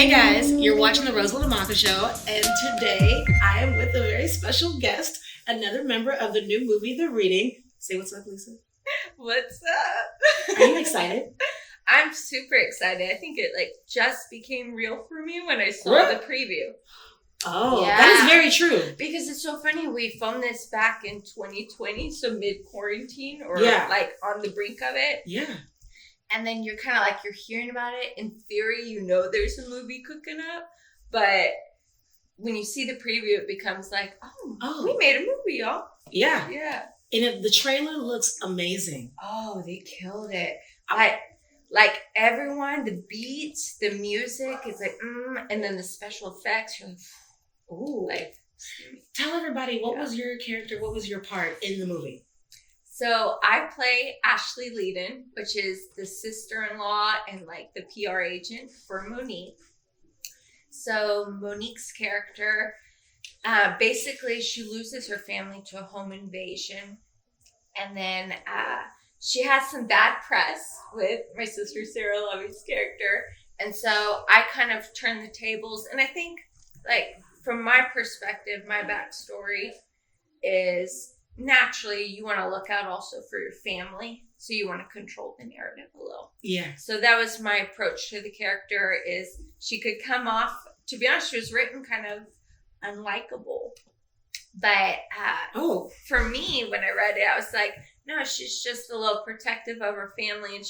Hey guys, you're watching the Rosewood Amaka Show, and today I am with a very special guest, another member of the new movie, The Reading. Say what's up, Lisa. What's up? Are you excited? I'm super excited. I think it just became real for me when I saw Really? the preview. Oh, Yeah. that is very true. Because it's so funny, we filmed this back in 2020, so mid-quarantine, or on the brink of it. Yeah. And then you're kind of you're hearing about it. In theory, you know there's a movie cooking up. But when you see the preview, it becomes we made a movie, y'all. Yeah. Yeah. And the trailer looks amazing. Oh, they killed it. Everyone, the beats, the music is and then the special effects, you're ooh. Tell everybody, what was your character, what was your part in the movie? So I play Ashley Leedon, which is the sister-in-law and the PR agent for Monique. So Monique's character, basically she loses her family to a home invasion. And then she has some bad press with my sister Sarah Lovey's character. And so I kind of turn the tables. And I think from my perspective, my backstory is naturally you want to look out also for your family. So you want to control the narrative a little. Yeah. So that was my approach to the character, is she could come off, to be honest, she was written kind of unlikable. But for me, when I read it, I was like, no, she's just a little protective of her family, and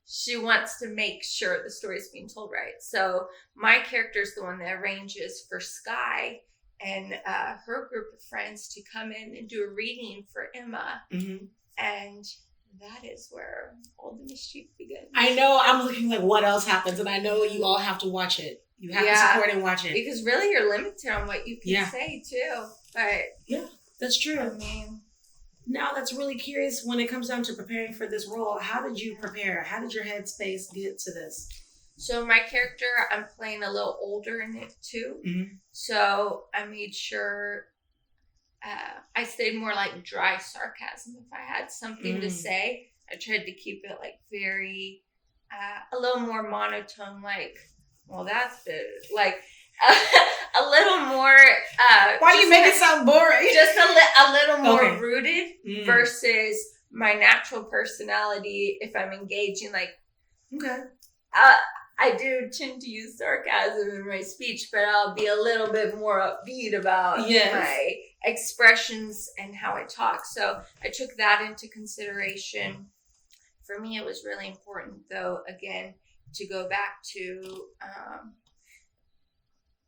she wants to make sure the story's being told right. So my character's the one that arranges for Sky and her group of friends to come in and do a reading for Emma. Mm-hmm. And that is where all the mischief begins. I know. I'm looking what else happens, and I know you all have to watch it. You have to support and watch it. Because really you're limited on what you can say, too. But yeah, that's true. I mean, now that's really curious when it comes down to preparing for this role. How did you prepare? How did your headspace get to this? So my character, I'm playing a little older in it too. Mm-hmm. So I made sure I stayed more dry sarcasm. If I had something to say, I tried to keep it very, a little more monotone, well, that's it. A little more. Why do you make it sound boring? Just a little more rooted versus my natural personality. If I'm engaging, I do tend to use sarcasm in my speech, but I'll be a little bit more upbeat about my expressions and how I talk. So I took that into consideration. For me, it was really important, though, again, to go back to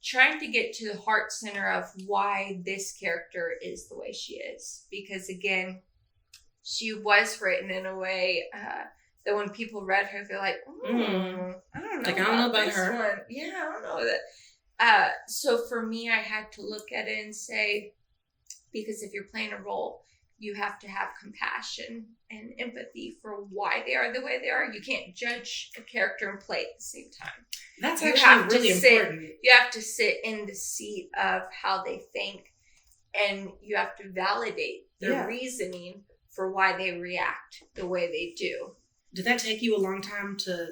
trying to get to the heart center of why this character is the way she is. Because, again, she was written in a way that when people read her, they're like, I don't know. I don't know about her. One. Yeah, I don't know that. So for me, I had to look at it and say, because if you're playing a role, you have to have compassion and empathy for why they are the way they are. You can't judge a character and play at the same time. That's actually really important. You have to sit in the seat of how they think, and you have to validate their reasoning for why they react the way they do. Did that take you a long time to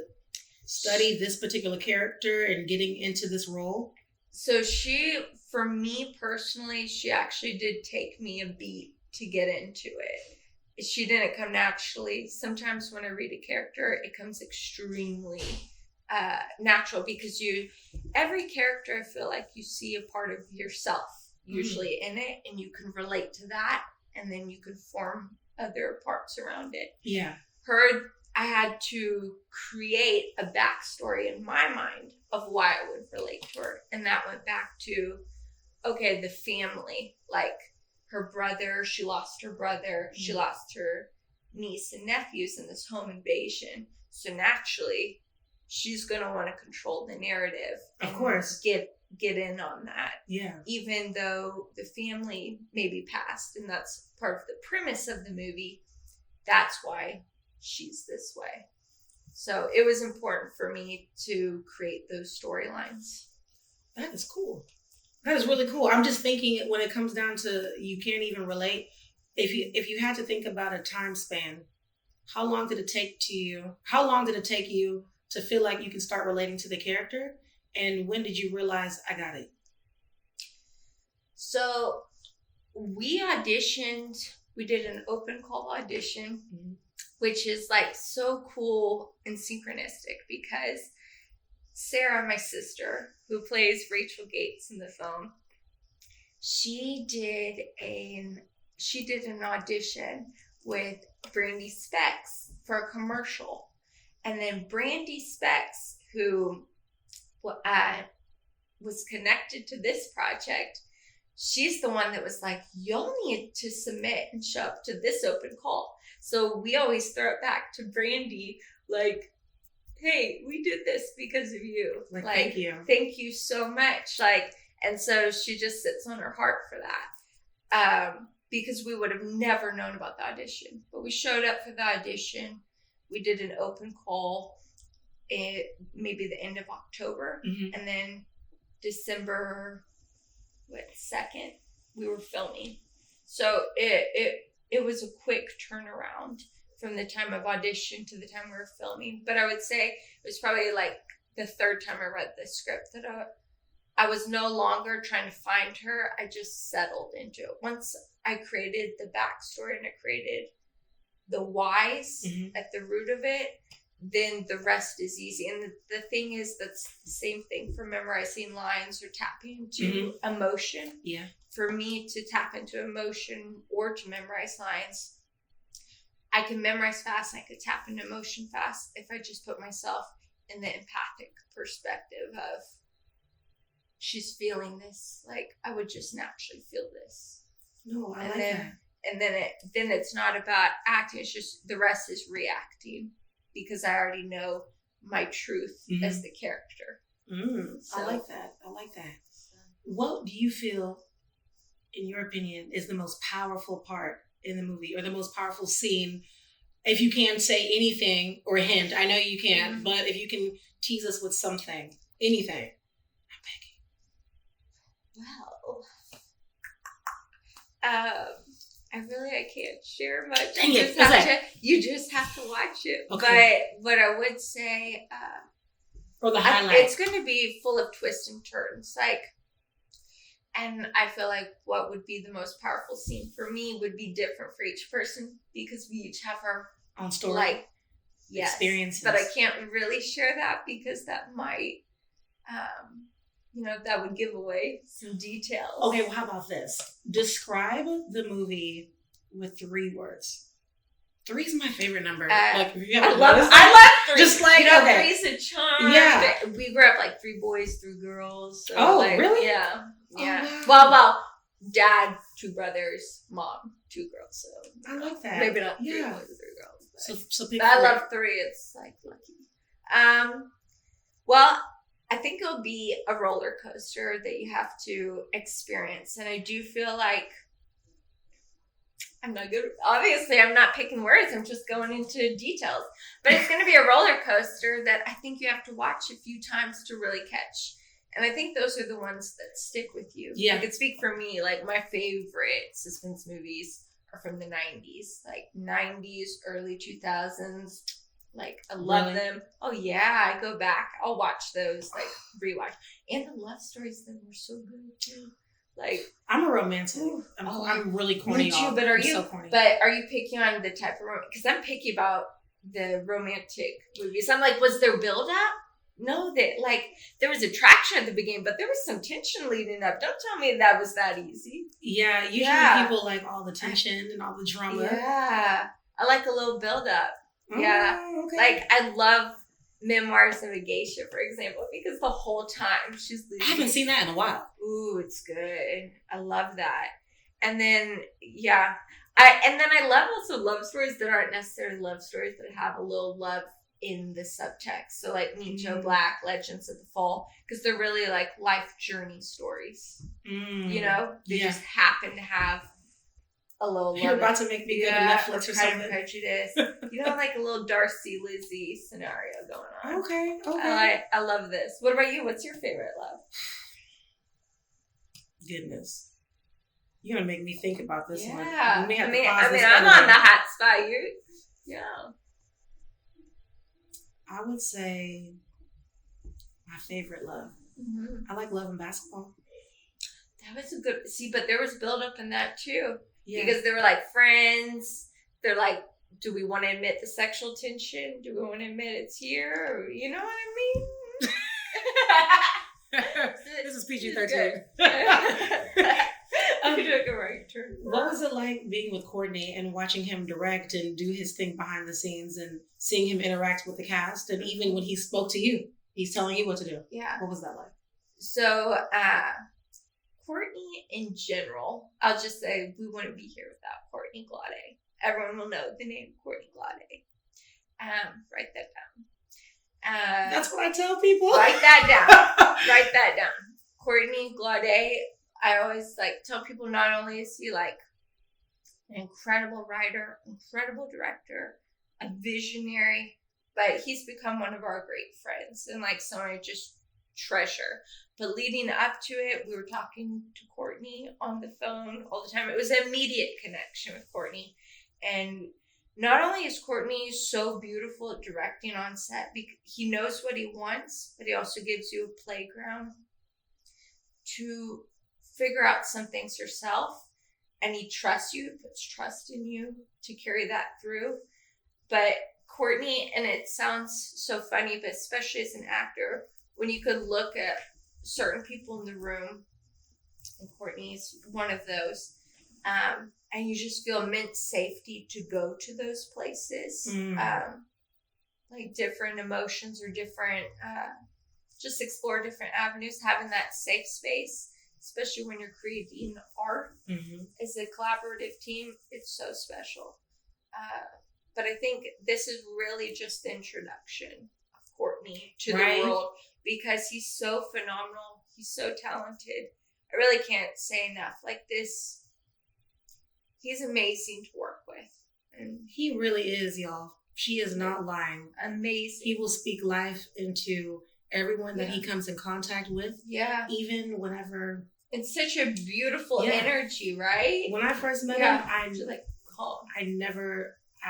study this particular character and getting into this role? So for me personally, she actually did take me a beat to get into it. She didn't come naturally. Sometimes when I read a character, it comes extremely natural, because every character, I feel like you see a part of yourself usually in it, and you can relate to that, and then you can form other parts around it. Yeah. I had to create a backstory in my mind of why I would relate to her. And that went back to, the family. Her brother, she lost her brother. Mm-hmm. She lost her niece and nephews in this home invasion. So naturally, she's going to want to control the narrative. Of course. Get in on that. Yeah. Even though the family may be passed, and that's part of the premise of the movie, that's why she's this way. So it was important for me to create those storylines. That is cool. That is really cool. I'm just thinking, when it comes down to you can't even relate, if you had to think about a time span, how long did it take you to feel like you can start relating to the character? And when did you realize I got it? So we auditioned. We did an open call audition, which is like so cool and synchronistic because Sarah, my sister, who plays Rachel Gates in the film, she did an audition with Brandy Specs for a commercial. And then Brandy Specs, who was connected to this project, she's the one that was like, y'all need to submit and show up to this open call. So we always throw it back to Brandy, like, hey, we did this because of you. Like thank you. Thank you so much. Like, and so she just sits on her heart for that. Because we would have never known about the audition. But we showed up for the audition. We did an open call maybe the end of October. Mm-hmm. And then December 2nd, we were filming. So it was a quick turnaround from the time of audition to the time we were filming. But I would say it was probably like the third time I read the script that I was no longer trying to find her. I just settled into it. Once I created the backstory and I created the whys at the root of it, then the rest is easy. And the thing is, that's the same thing for memorizing lines or tapping into emotion. Yeah. For me to tap into emotion or to memorize lines, I can memorize fast and I could tap into emotion fast if I just put myself in the empathic perspective of she's feeling this. Like, I would just naturally feel this. No, I like that. And then it's not about acting. It's just the rest is reacting because I already know my truth as the character. So, I like that. What do you feel, in your opinion, is the most powerful part in the movie or the most powerful scene? If you can't say anything or hint, I know you can't, but if you can tease us with something, anything. I'm begging. Well, I can't share much. Dang You just have to watch it. Okay. But what I would say, or the highlights. It's going to be full of twists and turns. And I feel like what would be the most powerful scene for me would be different for each person because we each have our own story, experiences. But I can't really share that because that might, that would give away some details. Okay, well, how about this? Describe the movie with 3 words. 3 is my favorite number. I love 3. Just like, 3's a charm. Yeah. We grew up like 3 boys, 3 girls. So really? Yeah. Yeah. Oh, wow. Well, dad, 2 brothers, mom, 2 girls. So I like that. Maybe not 3 boys, 3 girls. So but I love 3. It's like lucky. Well, I think it'll be a roller coaster that you have to experience, and I do feel like I'm not good. Obviously, I'm not picking words. I'm just going into details. But it's going to be a roller coaster that I think you have to watch a few times to really catch. And I think those are the ones that stick with you. Yeah. I could speak for me. Like, my favorite suspense movies are from the 90s. Like, 90s, early 2000s. Like, I love them. Oh, yeah. I go back. I'll watch those, like, rewatch. And the love stories that were so good, too. Like, I'm a romantic. I'm really corny. But are you? So corny. But are you picky on the type of romantic? Because I'm picky about the romantic movies. I'm like, was there build up? No, there was attraction at the beginning, but there was some tension leading up. Don't tell me that was that easy. Yeah, usually people like all the tension and all the drama. Yeah, I like a little build up. Yeah, okay. Like I love Memoirs of a Geisha, for example, because the whole time she's losing. I haven't seen that in a while. Ooh, it's good. I love that. And then I love also love stories that aren't necessarily love stories that have a little love in the subtext. So like Meet Joe Black, Legends of the Fall, because they're really like life journey stories. They just happen to have a little. You're about to make me go to Netflix or something. Prejudice. Like a little Darcy Lizzie scenario going on. Okay. I love this. What about you? What's your favorite love? Goodness. You're gonna make me think about this one. Yeah. I'm on the hot spot. Yeah. I would say my favorite love. I like Love and Basketball. That was a good, but there was build up in that too. Yeah. Because they were like friends. They're like, do we want to admit the sexual tension? Do we want to admit it's here? Or, you know what I mean? This is PG-13. I'm doing a right turn. What was it like being with Courtney and watching him direct and do his thing behind the scenes and seeing him interact with the cast? And even when he spoke to you, he's telling you what to do. Yeah. What was that like? So, Courtney in general, I'll just say we wouldn't be here without Courtney Glade. Everyone will know the name Courtney Glade. Write that down. That's what I tell people. Write that down. Write that down. Courtney Glade. I always like tell people not only is he like an incredible writer, incredible director, a visionary, but he's become one of our great friends and like someone I just treasure. But leading up to it, we were talking to Courtney on the phone all the time. It was an immediate connection with Courtney. And not only is Courtney so beautiful at directing on set, because he knows what he wants, but he also gives you a playground to figure out some things yourself. And he trusts you, puts trust in you to carry that through. But Courtney, and it sounds so funny, but especially as an actor, when you could look at certain people in the room, and Courtney's one of those, and you just feel immense safety to go to those places, like different emotions or different, just explore different avenues, having that safe space, especially when you're creating art as a collaborative team, it's so special. But I think this is really just the introduction of Courtney to the world, because he's so phenomenal. He's so talented. I really can't say enough. Like this, he's amazing to work with. And he really is, y'all. She is not lying. Amazing. He will speak life into everyone that he comes in contact with. Yeah. Even whenever. It's such a beautiful energy, right? When I first met him, I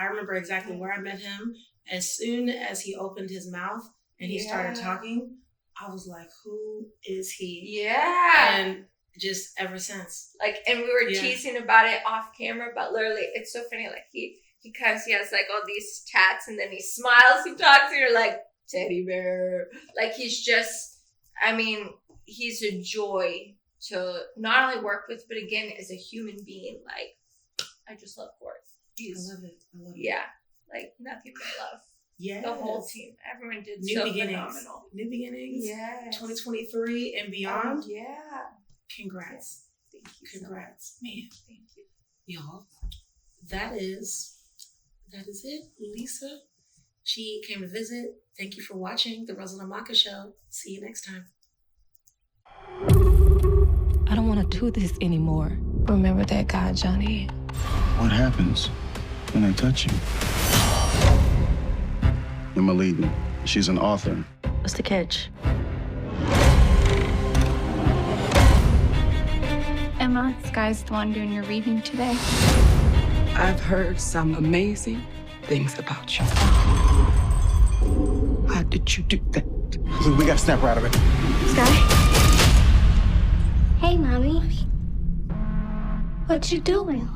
remember exactly where I met him. As soon as he opened his mouth and he started talking, I was like, who is he? Yeah. And just ever since. Like, and we were teasing about it off camera, but literally, it's so funny. Like, he has like all these tats, and then he smiles, he talks, and you're like, teddy bear. Like, he's just, I mean, he's a joy to not only work with, but again, as a human being. Like, I just love Court. I love it. Yeah. Like, nothing but love. Yeah. The whole team. Everyone did phenomenal. New beginnings. Yeah. 2023 and beyond. Yeah. Congrats. Yeah. Thank you. Congrats. Man. Thank you. Y'all. That is it. Lisa. She came to visit. Thank you for watching the Rosalind Maka Show. See you next time. I don't want to do this anymore. Remember that guy, Johnny. What happens when they touch you? Emma Leeden. She's an author. What's the catch? Emma, Sky's the one doing your reading today. I've heard some amazing things about you. How did you do that? We gotta snap her out of it. Sky? Hey, Mommy. What you doing?